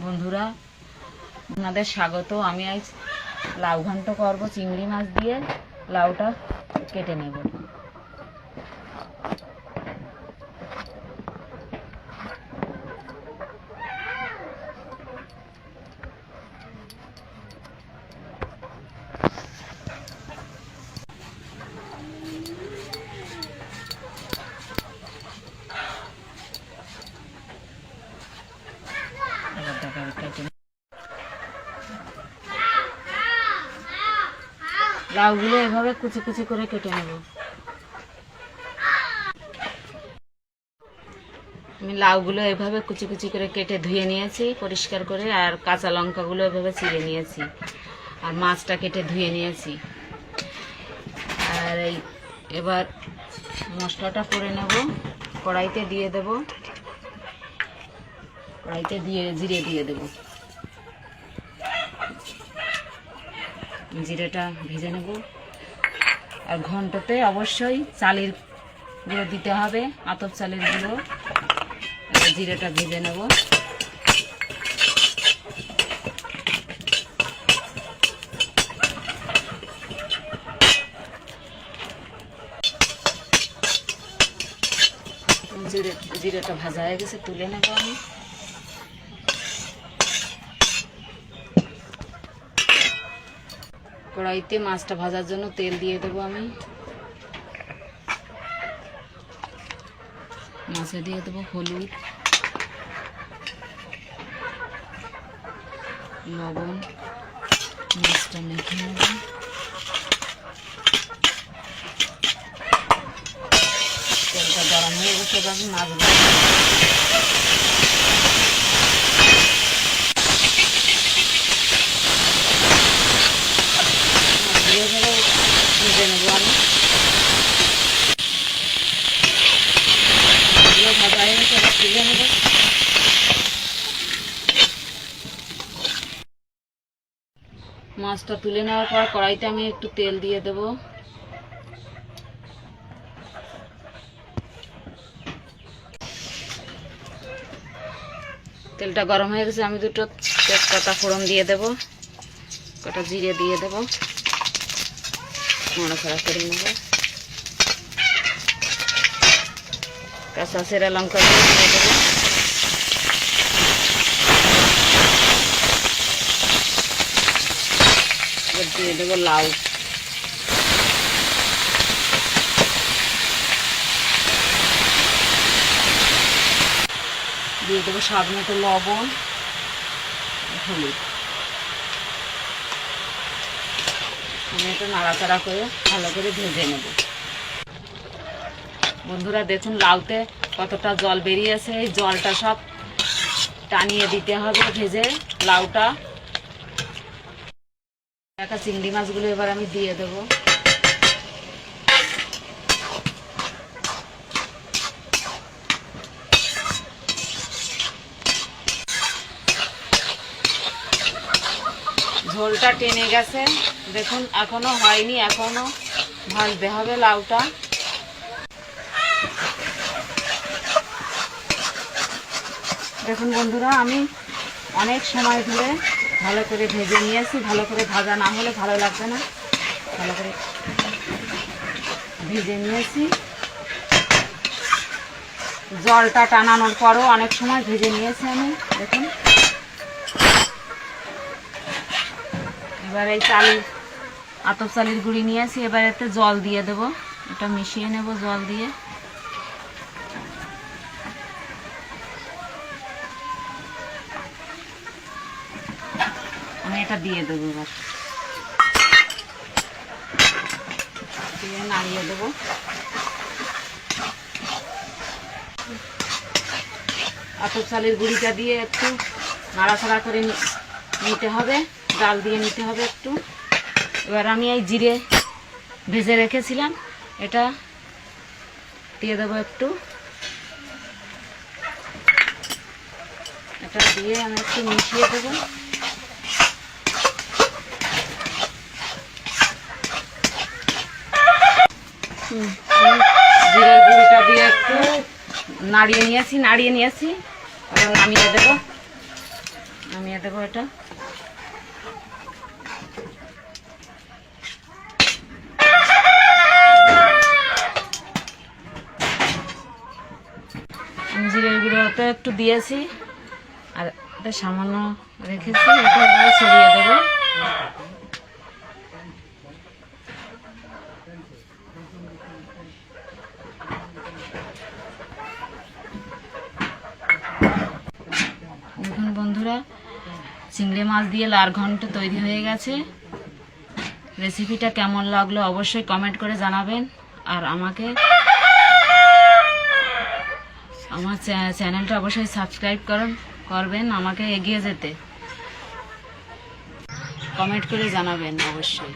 বন্ধুরা, আপনাদের স্বাগত। আমি আজ লাউ ঘন্ট করব চিংড়ি মাছ দিয়ে। লাউটা কেটে নেব। লাউগুলো এভাবে কুচি কুচি করে কেটে নেব। আমি লাউগুলো এভাবে কুচি কুচি করে কেটে ধুয়ে নিয়েছি পরিষ্কার করে, আর কাঁচা লঙ্কাগুলো এভাবে চিড়ে নিয়েছি, আর মাছটা কেটে ধুয়ে নিয়েছি। আর এবার মশলাটা করে নেব। কড়াইতে দিয়ে দেব, কড়াইতে দিয়ে জিরে দিয়ে দেব। জিরেটা ভেজে নেব। আর ঘন্টতে অবশ্যই চালের গুঁড়ো দিতে হবে, আতপ চালের গুঁড়ো। জিরেটা ভেজে নেব। জিরেটা ভাজা হয়ে গেছে, তুলে নেব আমি। কড়াইতে মাছটা ভাজার জন্য তেল দিয়ে দেবো আমি। মাছে দিয়ে দেবো হলুদ, লবণ। মাছটা মেখে নেব। তেলটা গরম হয়ে গেছে, এবার মাছগুলো ভেজে নেব আমি। ভাজা হয়ে গেছে, এবার তুলে নেব। মাছটা তুলে নেওয়ার পর কড়াইতে আমি একটু তেল দিয়ে দেব। তেলটা গরম হয়ে গেছে, আমি দুটো তেজপাতা ফোড়ন দিয়ে দেব, কটা জিরে দিয়ে দেব, নাড়াচাড়া করে নেব। কাঁচা সেরা লঙ্কা দিয়ে দেবো। দিয়ে দেবো লাউ। দিয়ে দেবো স্বাদ মতো লবণ, হলুদ। আমি এটা নাড়াচাড়া করে ভালো করে ভেজে নেব। বন্ধুরা দেখুন, লাউতে কতটা জল বেরিয়েছে। এই জলটা সব টানিয়ে দিতে হবে ভেজে লাউটা। চিংড়ি মাছগুলো এবার আমি দিয়ে দেব। ঝোলটা টেনে গেছে, দেখুন এখনো হয়নি, এখনো ভাজতে হবে লাউটা। দেখুন বন্ধুরা, আমি অনেক সময় ধরে ভালো করে ভেজে নিয়েছি। ভালো করে ভাজা না হলে ভালো লাগবে না। ভালো করে ভেজে নিয়েছি। জলটা টানানোর পরও অনেক সময় ভেজে নিয়েছি আমি। দেখুন, এবার এই আতপ চালের গুঁড়ি নিয়েছি। এবার এতে জল দিয়ে দেবো, এটা মিশিয়ে নেব জল দিয়ে। আমি এটা দিয়ে দেবো, এবার দিয়ে নাড়িয়ে দেবো। আতপ চালের গুঁড়িটা দিয়ে একটু নাড়াচাড়া করে নিতে হবে, ডাল দিয়ে নিতে হবে একটু। এবার আমি এই জিরে ভেজে রেখেছিলাম, এটা দিয়ে দেবো একটু। এটা দিয়ে আমি একটু মিশিয়ে দেবো। জিরের গুঁড়িটা দিয়ে একটু নাড়িয়ে নিয়েছি, নামিয়ে দেবো। নামিয়ে দেবো এটা। আমি জিরের গুঁড়োটা একটু দিয়েছি আর এটা সামান্য রেখেছি, এটা এভাবে ছড়িয়ে দেবো। দেখুন বন্ধুরা, চিংড়ি মাছ দিয়ে লাল ঘন্ট তৈরি হয়ে গেছে। রেসিপিটা কেমন লাগলো অবশ্যই কমেন্ট করে জানাবেন, আর আমার চ্যানেলটা অবশ্যই সাবস্ক্রাইব করবেন আমাকে এগিয়ে যেতে। কমেন্ট করে জানাবেন অবশ্যই।